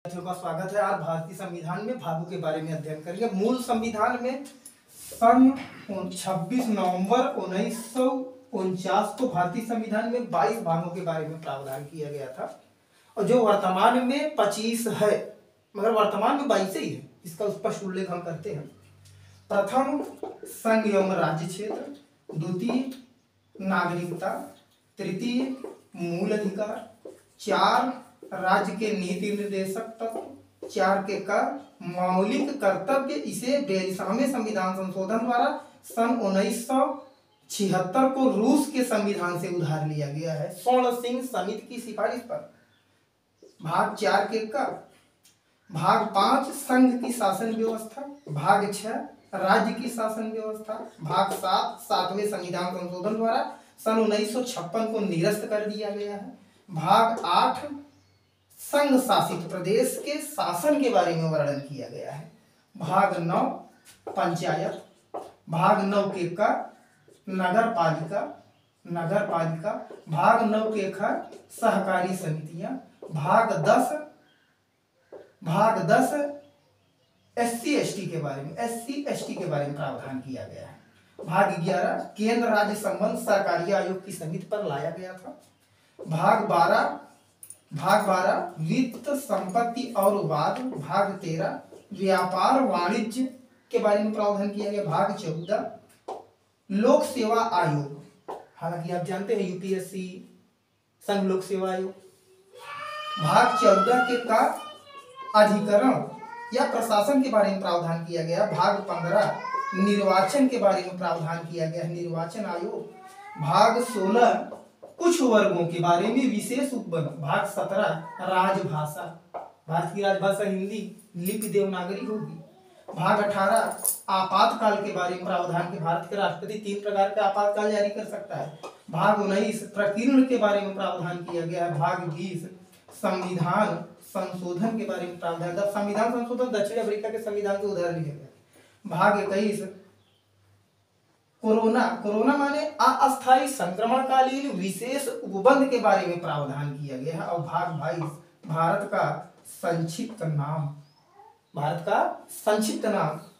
बच्चों का स्वागत है। आज भारतीय संविधान में भागों के बारे में अध्ययन करेंगे। मूल संविधान में सन 26 नवंबर 1949 को भारतीय संविधान में 22 भागों के बारे में प्रावधान किया गया था और जो वर्तमान में 25 है, मगर वर्तमान में 22 ही है। इसका स्पष्ट उल्लेख हम करते हैं। प्रथम, संघ एवं राज्य क्षेत्र। द्वितीय, नागरिकता। तृतीय, मूल अधिकार। 4, राज्य के नीति निर्देशक तत्व। 4 के कर, मौलिक कर्तव्य। इसे 42वें संविधान संशोधन द्वारा सन 1976 को रूस के संविधान से उधार लिया गया है, स्वर्ण सिंह समिति की सिफारिश पर। भाग 4 के कर। भाग 5, संघ की शासन व्यवस्था। भाग 6, राज्य की शासन व्यवस्था। भाग 7, 7वें संविधान संशोधन द्वारा सन 1956 को निरस्त कर दिया गया है। भाग 8, संघ शासित प्रदेश के शासन के बारे में वर्णन किया गया है। भाग 9, पंचायत। भाग 9 के कर, नगर पालिका। भाग 9 के खर, सहकारी समितियां। भाग 10 SC ST के बारे में प्रावधान किया गया है। भाग 11, केंद्र राज्य संबंध सरकारी आयोग की समिति पर लाया गया था। भाग 12, वित्त, संपत्ति और वाद। भाग 13, व्यापार वाणिज्य के बारे में प्रावधान किया गया। भाग 14, लोक सेवा आयोग। हालांकि आप जानते हैं UPSC संघ लोक सेवा आयोग। भाग 14 के का अधिकरण या प्रशासन के बारे में प्रावधान किया गया। भाग 15, निर्वाचन के बारे में प्रावधान किया गया है, निर्वाचन आयोग। भाग 16, कुछ वर्गों के बारे में विशेष उपवन। भाग 17, राजभाषा। भारत की राजभाषा हिंदी, लिपि देवनागरी होगी। भाग 18, आपातकाल के बारे में प्रावधान के भारत के राष्ट्रपति 3 प्रकार के आपातकाल जारी कर सकता है। भाग 19, प्रकीर्ण के बारे में प्रावधान किया गया है। भाग 20, संविधान संशोधन के बारे में प्रावधान। संविधान संशोधन दक्षिण अफ्रीका के संविधान से उधार लिया गया। भाग 21, कोरोना माने अस्थायी संक्रमणकालीन विशेष उपबंध के बारे में प्रावधान किया गया है। और भाग 22, भारत का संक्षिप्त नाम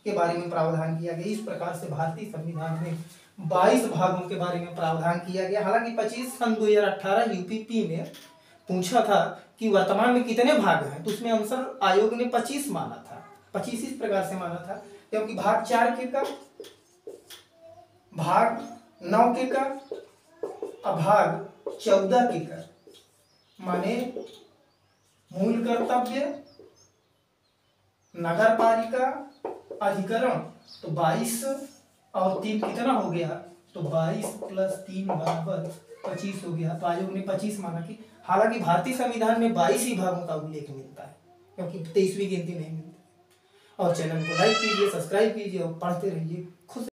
के बारे में प्रावधान किया गया। इस प्रकार से भारतीय संविधान में 22 भागों के बारे में प्रावधान किया गया। हालांकि 25 सन 2018 UPP में पूछा था कि वर्तमान में कितने भाग हैं, तो उसमें आंसर आयोग ने 25 माना था। 25 इस प्रकार से माना था क्योंकि भाग 4 के कर, भाग 9 के कर और भाग 14 के कर माने मूल कर्तव्य, नगर पालिका, अधिकरण। तो 22 और 3 कितना हो गया, तो 22 + 3 = 25 हो गया। तो आयोग ने 25 माना कि हालांकि भारतीय संविधान में 22 ही भागों का उल्लेख मिलता है क्योंकि 23वीं गिनती नहीं मिलती। और चैनल को लाइक कीजिए, सब्सक्राइब कीजिए और पढ़ते रहिए। खुश